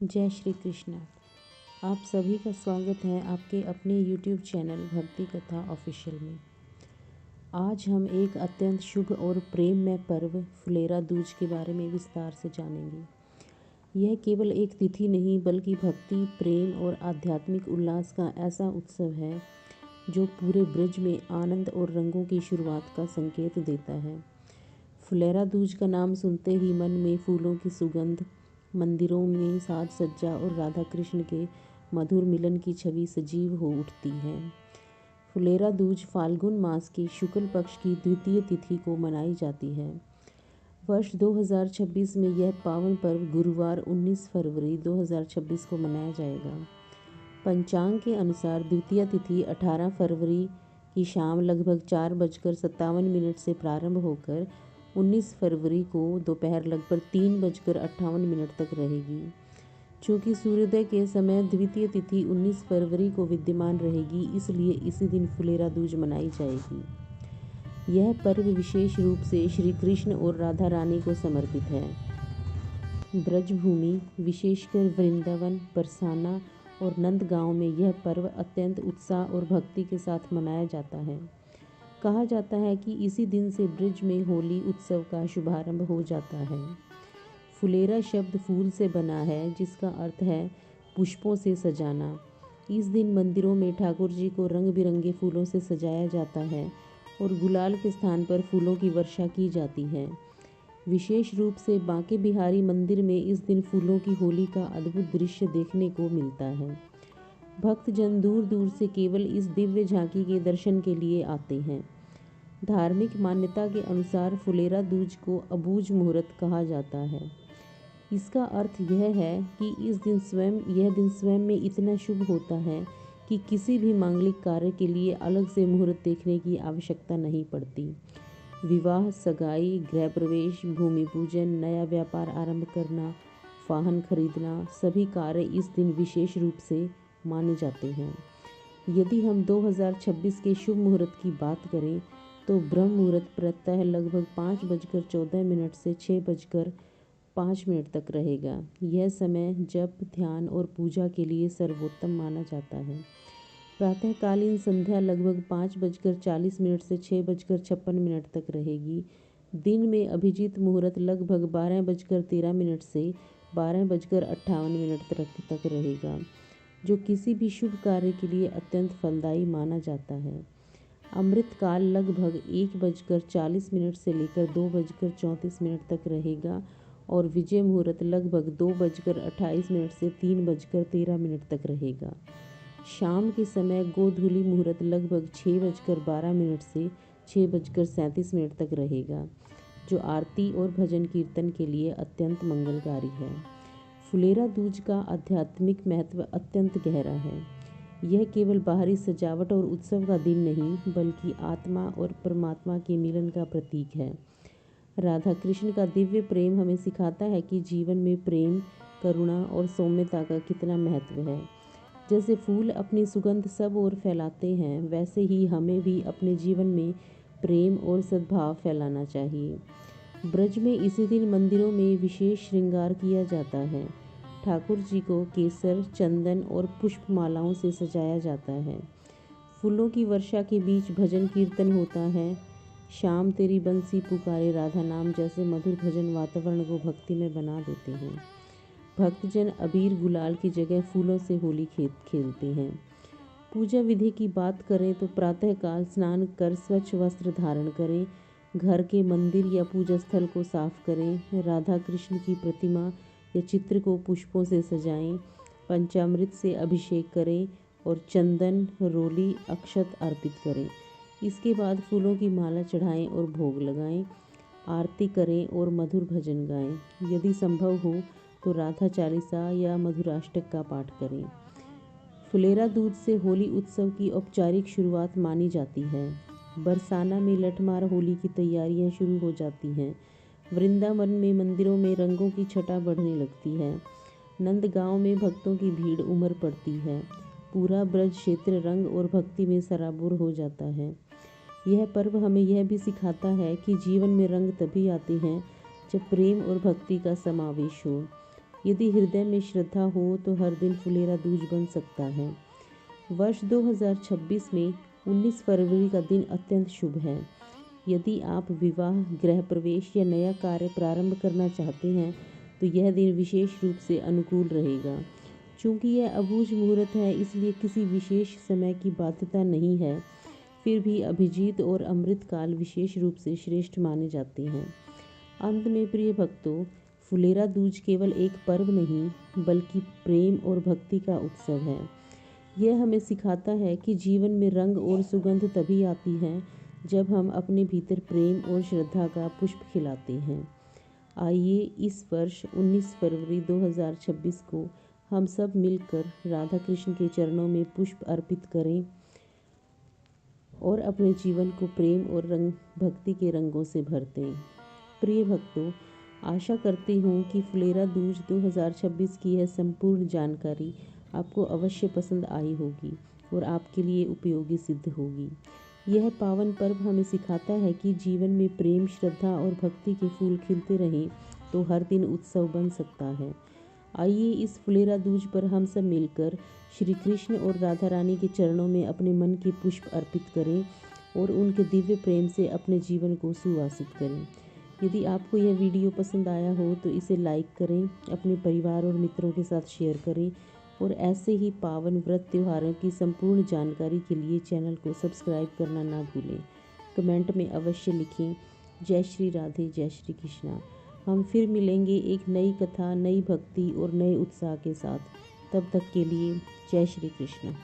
जय श्री कृष्ण। आप सभी का स्वागत है आपके अपने YouTube चैनल भक्ति कथा ऑफिशियल में। आज हम एक अत्यंत शुभ और प्रेममय पर्व फुलेरा दूज के बारे में विस्तार से जानेंगे। यह केवल एक तिथि नहीं बल्कि भक्ति, प्रेम और आध्यात्मिक उल्लास का ऐसा उत्सव है जो पूरे ब्रज में आनंद और रंगों की शुरुआत का संकेत देता है। फुलेरा दूज का नाम सुनते ही मन में फूलों की सुगंध, मंदिरों में साज सज्जा और राधा कृष्ण के मधुर मिलन की छवि सजीव हो उठती है। फुलेरा दूज फाल्गुन मास के शुक्ल पक्ष की द्वितीय तिथि को मनाई जाती है। वर्ष 2026 में यह पावन पर्व गुरुवार 19 फरवरी 2026 को मनाया जाएगा। पंचांग के अनुसार द्वितीय तिथि 18 फरवरी की शाम लगभग 4:57 से प्रारंभ होकर 19 फरवरी को दोपहर लगभग 3:58 तक रहेगी। चूँकि सूर्योदय के समय द्वितीय तिथि 19 फरवरी को विद्यमान रहेगी, इसलिए इसी दिन फुलेरा दूज मनाई जाएगी। यह पर्व विशेष रूप से श्री कृष्ण और राधा रानी को समर्पित है। ब्रजभूमि, विशेषकर वृंदावन, बरसाना और नंदगांव में यह पर्व अत्यंत उत्साह और भक्ति के साथ मनाया जाता है। कहा जाता है कि इसी दिन से ब्रज में होली उत्सव का शुभारंभ हो जाता है। फुलेरा शब्द फूल से बना है, जिसका अर्थ है पुष्पों से सजाना। इस दिन मंदिरों में ठाकुर जी को रंग बिरंगे फूलों से सजाया जाता है और गुलाल के स्थान पर फूलों की वर्षा की जाती है। विशेष रूप से बांके बिहारी मंदिर में इस दिन फूलों की होली का अद्भुत दृश्य देखने को मिलता है। भक्तजन दूर दूर से केवल इस दिव्य झांकी के दर्शन के लिए आते हैं। धार्मिक मान्यता के अनुसार फुलेरा दूज को अबूझ मुहूर्त कहा जाता है। इसका अर्थ यह है कि यह दिन स्वयं में इतना शुभ होता है कि किसी भी मांगलिक कार्य के लिए अलग से मुहूर्त देखने की आवश्यकता नहीं पड़ती। विवाह, सगाई, गृह प्रवेश, भूमि पूजन, नया व्यापार आरंभ करना, वाहन खरीदना, सभी कार्य इस दिन विशेष रूप से माने जाते हैं। यदि हम 2026 के शुभ मुहूर्त की बात करें तो ब्रह्म मुहूर्त प्रातः लगभग 5:14 से 6:05 तक रहेगा। यह समय जप, ध्यान और पूजा के लिए सर्वोत्तम माना जाता है। प्रातःकालीन संध्या लगभग 5:40 से 6:56 तक रहेगी। दिन में अभिजीत मुहूर्त लगभग 12:13 से 12:58 तक रहेगा, जो किसी भी शुभ कार्य के लिए अत्यंत फलदायी माना जाता है। अमृत काल लगभग 1:40 से लेकर 2:34 तक रहेगा और विजय मुहूर्त लगभग 2:28 से 3:13 तक रहेगा। शाम के समय गोधूली मुहूर्त लगभग 6:12 से 6:37 तक रहेगा, जो आरती और भजन कीर्तन के लिए अत्यंत मंगलकारी है। फुलेरा दूज का आध्यात्मिक महत्व अत्यंत गहरा है। यह केवल बाहरी सजावट और उत्सव का दिन नहीं बल्कि आत्मा और परमात्मा के मिलन का प्रतीक है। राधा कृष्ण का दिव्य प्रेम हमें सिखाता है कि जीवन में प्रेम, करुणा और सौम्यता का कितना महत्व है। जैसे फूल अपनी सुगंध सब ओर फैलाते हैं, वैसे ही हमें भी अपने जीवन में प्रेम और सद्भाव फैलाना चाहिए। ब्रज में इसी दिन मंदिरों में विशेष श्रृंगार किया जाता है। ठाकुर जी को केसर, चंदन और पुष्प मालाओं से सजाया जाता है। फूलों की वर्षा के बीच भजन कीर्तन होता है। शाम तेरी बंसी पुकारे राधा नाम जैसे मधुर भजन वातावरण को भक्ति में बना देते हैं। भक्तजन अबीर गुलाल की जगह फूलों से होली खेलते हैं। पूजा विधि की बात करें तो प्रातःकाल स्नान कर स्वच्छ वस्त्र धारण करें। घर के मंदिर या पूजा स्थल को साफ करें। राधा कृष्ण की प्रतिमा या चित्र को पुष्पों से सजाएं। पंचामृत से अभिषेक करें और चंदन, रोली, अक्षत अर्पित करें। इसके बाद फूलों की माला चढ़ाएं और भोग लगाएं। आरती करें और मधुर भजन गाएं। यदि संभव हो तो राधा चालीसा या मधुराष्टक का पाठ करें। फुलेरा दूज से होली उत्सव की औपचारिक शुरुआत मानी जाती है। बरसाना में लठमार होली की तैयारियां शुरू हो जाती हैं। वृंदावन में मंदिरों में रंगों की छटा बढ़ने लगती है। नंदगांव में भक्तों की भीड़ उमड़ पड़ती है। पूरा ब्रज क्षेत्र रंग और भक्ति में सराबोर हो जाता है। यह पर्व हमें यह भी सिखाता है कि जीवन में रंग तभी आते हैं जब प्रेम और भक्ति का समावेश हो। यदि हृदय में श्रद्धा हो तो हर दिन फुलेरा दूज बन सकता है। वर्ष 2026 में 19 फरवरी का दिन अत्यंत शुभ है। यदि आप विवाह, गृह प्रवेश या नया कार्य प्रारंभ करना चाहते हैं तो यह दिन विशेष रूप से अनुकूल रहेगा। चूँकि यह अबूझ मुहूर्त है इसलिए किसी विशेष समय की बाध्यता नहीं है, फिर भी अभिजीत और अमृत काल विशेष रूप से श्रेष्ठ माने जाते हैं। अंत में प्रिय भक्तों, फुलेरा दूज केवल एक पर्व नहीं बल्कि प्रेम और भक्ति का उत्सव है। यह हमें सिखाता है कि जीवन में रंग और सुगंध तभी आती है जब हम अपने भीतर प्रेम और श्रद्धा का पुष्प खिलाते हैं। आइए इस वर्ष 19 फरवरी 2026 को हम सब मिलकर राधा कृष्ण के चरणों में पुष्प अर्पित करें और अपने जीवन को प्रेम और भक्ति के रंगों से भर दें। प्रिय भक्तों, आशा करती हूँ कि फुलेरा दूज 2026 की यह संपूर्ण जानकारी आपको अवश्य पसंद आई होगी और आपके लिए उपयोगी सिद्ध होगी। यह पावन पर्व हमें सिखाता है कि जीवन में प्रेम, श्रद्धा और भक्ति के फूल खिलते रहें तो हर दिन उत्सव बन सकता है। आइए इस फुलेरा दूज पर हम सब मिलकर श्री कृष्ण और राधा रानी के चरणों में अपने मन के पुष्प अर्पित करें और उनके दिव्य प्रेम से अपने जीवन को सुवासित करें। यदि आपको यह वीडियो पसंद आया हो तो इसे लाइक करें, अपने परिवार और मित्रों के साथ शेयर करें और ऐसे ही पावन व्रत त्योहारों की संपूर्ण जानकारी के लिए चैनल को सब्सक्राइब करना ना भूलें। कमेंट में अवश्य लिखें जय श्री राधे, जय श्री कृष्णा। हम फिर मिलेंगे एक नई कथा, नई भक्ति और नए उत्साह के साथ। तब तक के लिए जय श्री कृष्ण।